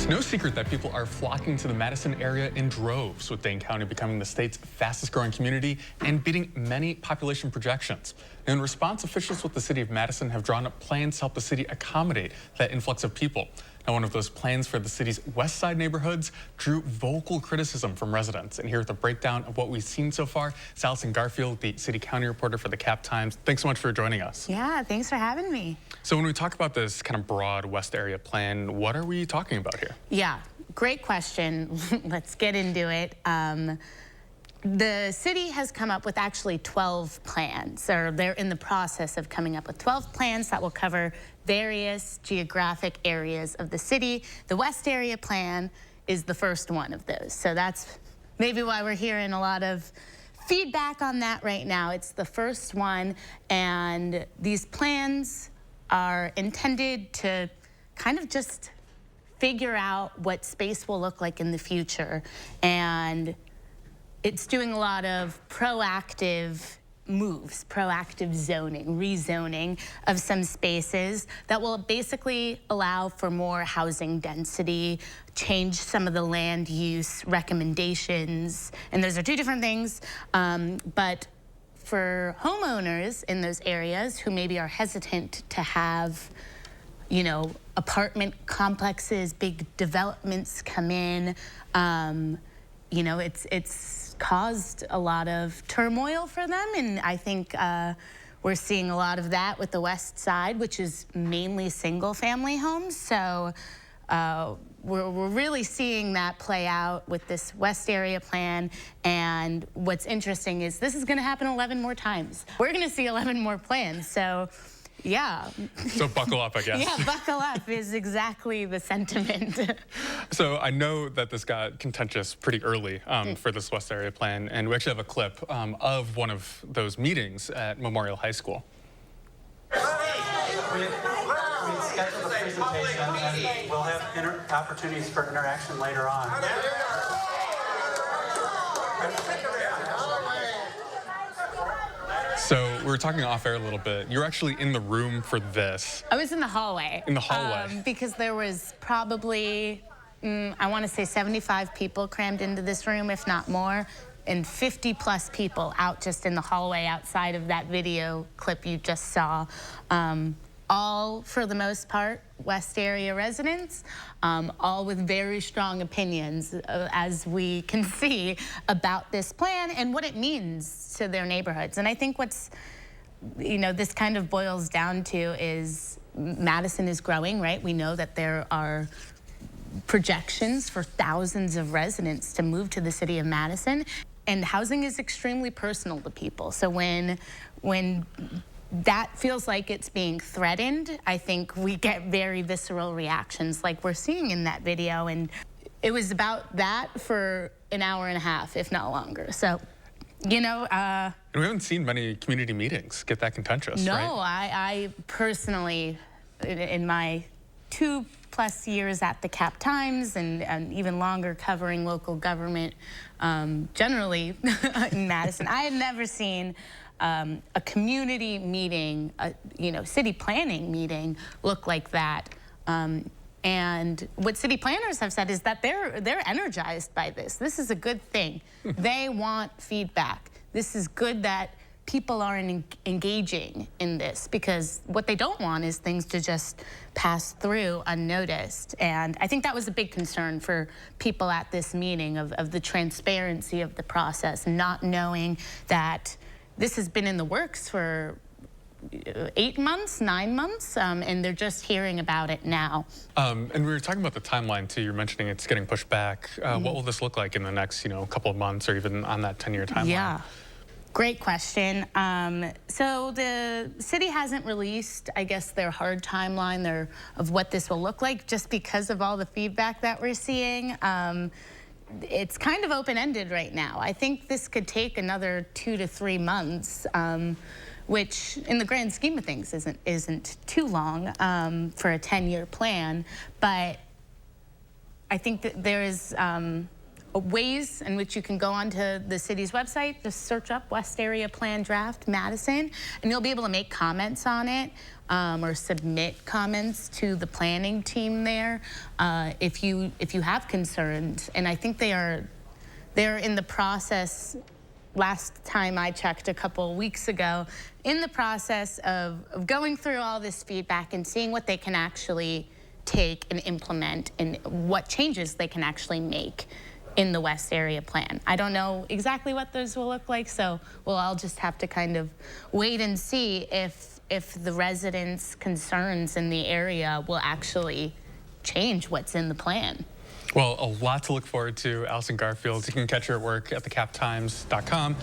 It's no secret that people are flocking to the Madison area in droves, with Dane County becoming the state's fastest growing community and beating many population projections. In response, officials with the city of Madison have drawn up plans to help the city accommodate that influx of people. Now, one of those plans for the city's west side neighborhoods drew vocal criticism from residents. And here with a breakdown of what we've seen so far, it's Allison Garfield, the city county reporter for the Times. Thanks so much for joining us. Yeah, thanks for having me. So when we talk about this kind of broad west area plan, what are we talking about here? Yeah, great question. Let's get into it. The city has come up with actually 12 plans, or they're in the process of coming up with 12 plans that will cover various geographic areas of the city. The West Area Plan is the first one of those. So that's maybe why we're hearing a lot of feedback on that right now. It's the first one, and these plans are intended to kind of just figure out what space will look like in the future. And it's doing a lot of proactive moves, proactive zoning, rezoning of some spaces that will basically allow for more housing density, change some of the land use recommendations. And those are two different things. But for homeowners in those areas who maybe are hesitant to have, you know, apartment complexes, big developments come in, you know, it's caused a lot of turmoil for them, and I think we're seeing a lot of that with the west side, which is mainly single-family homes. So we're really seeing that play out with this West Area Plan, and what's interesting is this is going to happen 11 more times. We're going to see 11 more plans, so yeah. So buckle up, I guess. Yeah, buckle up is exactly the sentiment. So I know that this got contentious pretty early for this West Area Plan, and we actually have a clip of one of those meetings at Memorial High School. We scheduled a presentation, and we'll have opportunities for interaction later on. So we were talking off air a little bit. You're actually in the room for this. I was in the hallway. In the hallway. Because there was probably, I want to say 75 people crammed into this room, if not more, and 50 plus people out just in the hallway outside of that video clip you just saw. All, for the most part, West Area residents, all with very strong opinions, as we can see, about this plan and what it means to their neighborhoods. And I think what's, you know, this kind of boils down to is Madison is growing, right? We know that there are projections for thousands of residents to move to the city of Madison, and housing is extremely personal to people. So when that feels like it's being threatened, I think we get very visceral reactions like we're seeing in that video. And it was about that for an hour and a half, if not longer. So, you know. And we haven't seen many community meetings get that contentious, no, right? I personally, in my 2+ years at the Times and even longer covering local government generally in Madison, I had never seen a community meeting, you know, city planning meeting look like that. And what city planners have said is that they're energized by this. This is a good thing. They want feedback. This is good that people are engaging in this, because what they don't want is things to just pass through unnoticed. And I think that was a big concern for people at this meeting, of the transparency of the process, not knowing that this has been in the works for 8 months, 9 months, and they're just hearing about it now. And we were talking about the timeline too. You're mentioning it's getting pushed back. What will this look like in the next, you know, couple of months, or even on that 10-year timeline? Yeah, great question. So the city hasn't released, I guess, their hard timeline of what this will look like, just because of all the feedback that we're seeing. It's kind of open-ended right now. I think this could take another 2 to 3 months, which in the grand scheme of things isn't too long for a 10-year plan. But I think that there is a ways in which you can go onto the city's website, just search up West Area Plan Draft Madison, and you'll be able to make comments on it or submit comments to the planning team there if you have concerns. And I think they're in the process. Last time I checked a couple weeks ago, in the process of going through all this feedback and seeing what they can actually take and implement and what changes they can actually make in the West Area Plan. I don't know exactly what those will look like, so we'll all just have to kind of wait and see if the residents' concerns in the area will actually change what's in the plan. Well, a lot to look forward to. Allison Garfield, you can catch her at work at thecaptimes.com.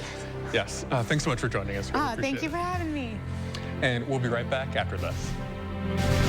Yes, thanks so much for joining us. Really Thank you for having me. And we'll be right back after this.